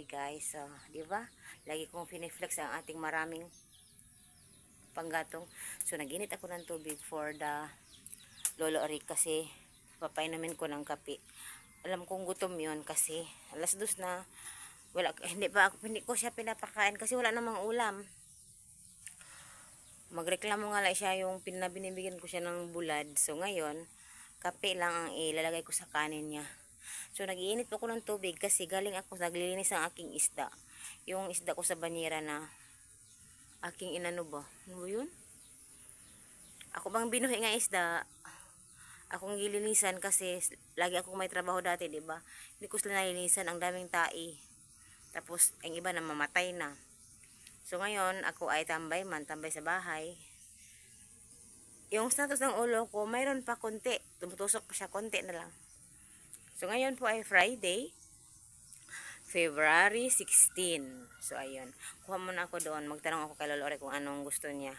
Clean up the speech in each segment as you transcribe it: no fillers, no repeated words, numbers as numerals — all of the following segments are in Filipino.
tubig guys. So, di ba? Lagi kong finiflex ang ating maraming panggatong. So, naginit ako ng tubig for the Lolo Rick kasi papainumin ko ng kape. Alam kong gutom yun kasi alas 2 na. Hindi ko siya pinapakain kasi wala namang ulam. Magreklamo nga lang siya yung binibigyan ko siya ng bulad. So, ngayon, kape lang ang ilalagay ko sa kanin niya. So, nag-iinit po ako ng tubig kasi galing ako naglilinis ng aking isda. Yung isda ko sa banyera na aking inano ba? Ano yun? Ako bang binuhi nga isda? Akong gilinisan kasi lagi akong may trabaho dati, diba? Hindi ko sila nalinisan, ang daming tai. Tapos, ang iba na mamatay na. So, ngayon, ako ay tambay sa bahay. Yung status ng ulo ko, mayroon pa konti. Tumutusok pa siya, konti na lang. So, ngayon po ay Friday, February 16. So, ayun. Kuha muna ako doon. Magtanong ako kay Lolo Rick kung anong gusto niya.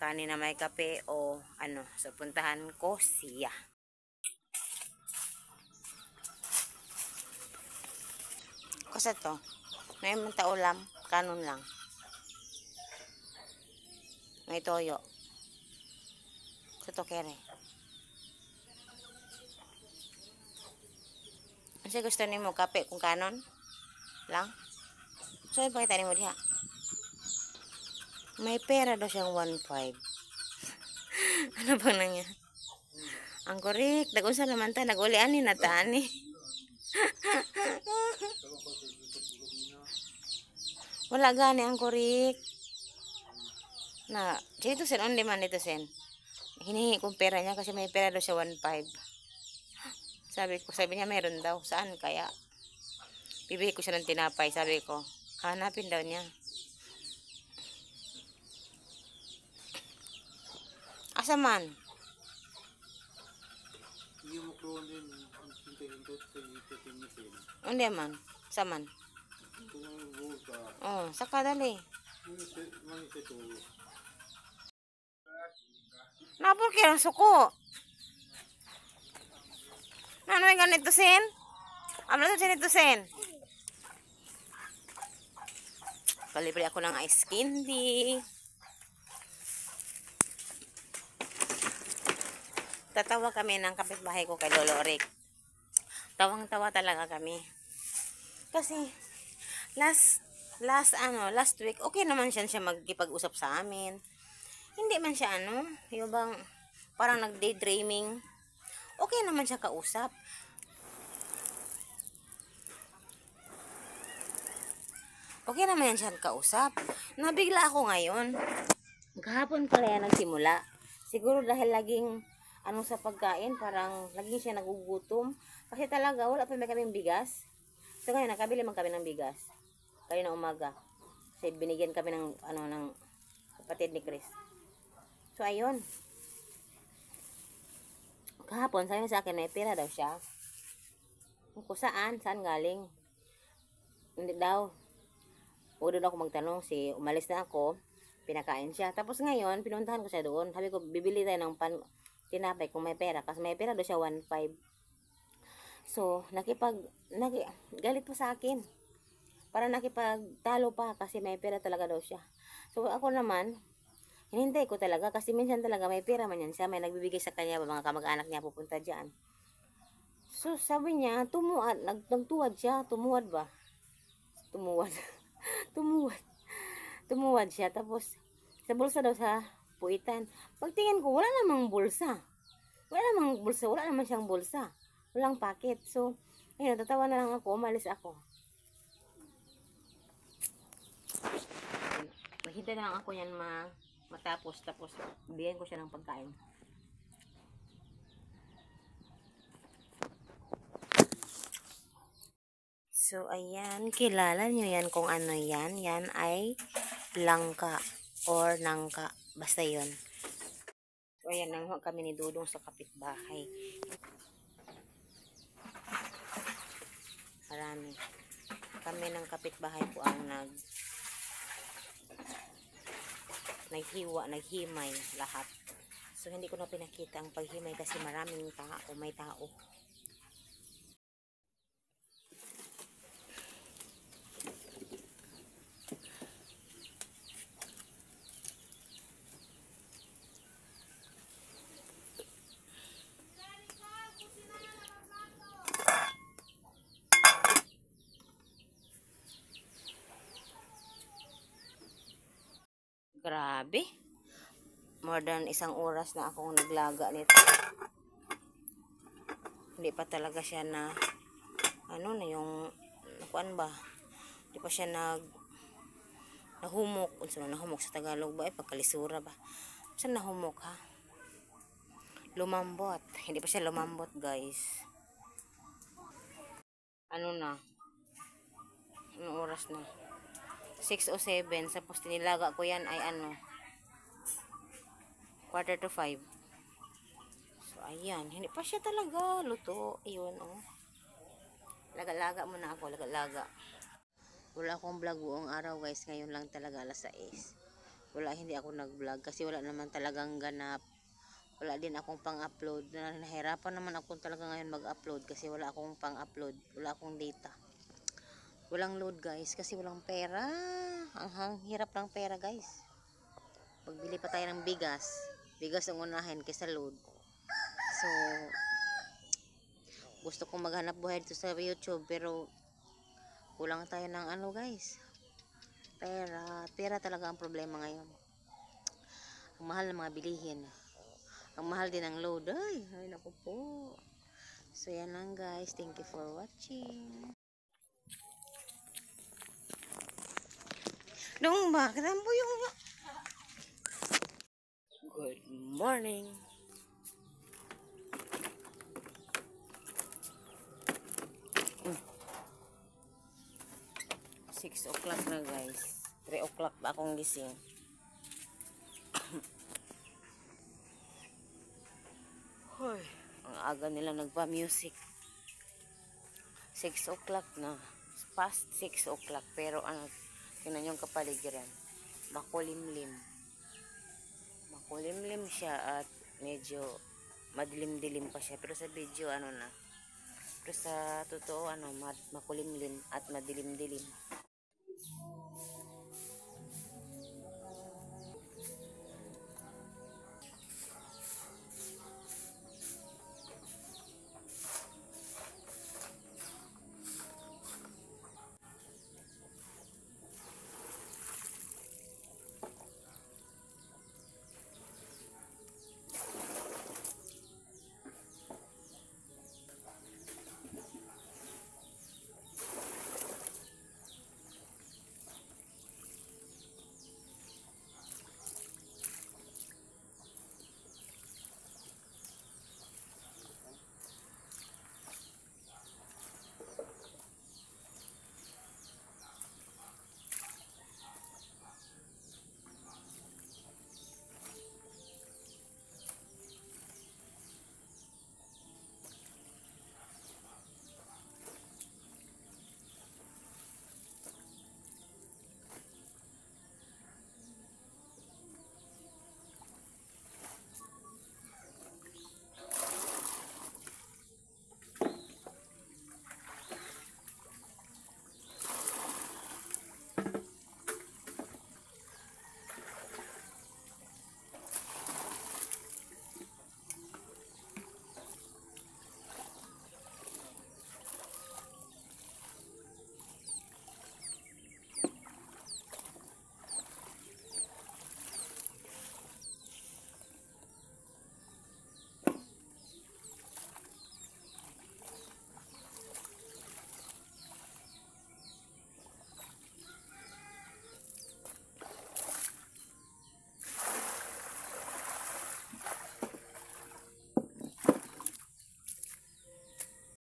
Kanin na may kape o ano. So, puntahan ko siya. Kasi to, may manta ulam, kanon lang. May toyo. Sa to kere. Kasi gusto ni mo kape kung kanon lang. So, ipakita ni mo diha. May pera daw siyang 1.5. Ano bang nangya? Ang korek, dagunsa naman ta, nag-ulian ni natani. Wala gani ang korek. Na, dito sen, on demand dito sen. Hinihingi kong pera niya kasi may pera daw siya 1.5. Sabi niya meron daw. Saan kaya? Bibili ko siya ng tinapay, sabi ko. Hanapin daw niya. Asa man? Hindi man. Asa man? Oh, saka dali. Napol kaya ang suko. Ano yung ganito sen? Amla to sen ito sen. Palibri ako ng ice candy. Tatawa kami ng kapitbahay ko kay Lolo Rick. Tawang-tawa talaga kami. Kasi last week okay naman siya magkipag-usap sa amin. Hindi man siya yung bang parang nag-daydreaming. Okay naman siya kausap. Okay naman siya kausap. Nabigla ako ngayon. Kahapon pala yan nagsimula. Siguro dahil laging sa pagkain, parang laging siya nagugutom. Kasi talaga, wala pa may kaming bigas. So ngayon, nakabili man kami ng bigas. Kanina umaga. Kasi binigyan kami ng, ng kapatid ni Chris. So ayun. Kahapon, sabi sa akin, may pera daw siya. Kung saan galing? Hindi daw. Huwag doon ako magtanong, umalis na ako, pinakain siya. Tapos ngayon, pinuntahan ko siya doon. Sabi ko, bibili tayo ng tinapay kung may pera. Kasi may pera doon siya 1.5. So, galit pa sa akin. Para nakipagtalo pa kasi may pera talaga daw siya. So, ako naman, hinintay ko talaga kasi minsan talaga may pera man yan siya. May nagbibigay sa kanya, mga kamag-anak niya pupunta dyan. So, sabi niya, nagtuwad siya. Tumuwad ba? Tumuwad. Tumuwad siya. Tapos, sa bulsa daw sa puitan. Pagtingin ko, wala namang bulsa. Wala namang siyang bulsa. Walang packet. So, ayun, tatawa na lang ako. Umalis ako. Mahintay na lang ako yan matapos. Tapos, bigyan ko siya ng pagkain. So, ayan. Kilala nyo yan kung ano yan. Yan ay langka or nangka. Basta yun. So, ayan. Nanguha kami ni Dudong sa kapitbahay. Marami. Kami ng kapitbahay po ang naghimay lahat. So, hindi ko na pinakita ang paghimay kasi maraming tao. May tao. Grabe. More than 1 oras na akong naglaga nito. Hindi pa talaga siya na ano na yung kuan ba? Hindi pa siya nahumok. Unsa na nahumok sa Tagalog ba? Pagkalisura ba? Saan nahumok ha? Lumambot. Hindi pa siya lumambot, guys. Ano na? Anong oras na? 6:07. Tapos tinilaga ko yan ay ano? 4:45. So, ayan. Hindi pa siya talaga luto. Ayun, oh. Laga-laga muna ako. Laga-laga. Wala akong vlog buong araw, guys. Ngayon lang talaga alas 6. Wala, hindi ako nag-vlog. Kasi wala naman talagang ganap. Wala din akong pang-upload. Nahirapan naman ako talaga ngayon mag-upload. Kasi wala akong pang-upload. Wala akong data. Walang load, guys. Kasi walang pera. Ang hirap ng pera, guys. Pagbili pa tayo ng bigas. Bigas ang unahin kaysa load. So, gusto kong maghanap buhay dito sa YouTube. Pero, kulang tayo ng ano, guys. Pera. Pera talaga ang problema ngayon. Ang mahal ng mga bilihin. Ang mahal din ng load. Ay naku po. So, yan lang, guys. Thank you for watching. Nung ba? Katambo yung... Good morning. Mm. 6 o'clock na, guys. 3 o'clock pa akong gising. Hoy, ang aga nila nagpa-music. 6 o'clock na. Past 6 o'clock. Pero ano, tingnan yung kapaligiran. Makulimlim. Makulimlim siya at medyo madilim-dilim pa siya. Pero sa video, ano na. Pero sa totoo, ano, makulimlim at madilim-dilim.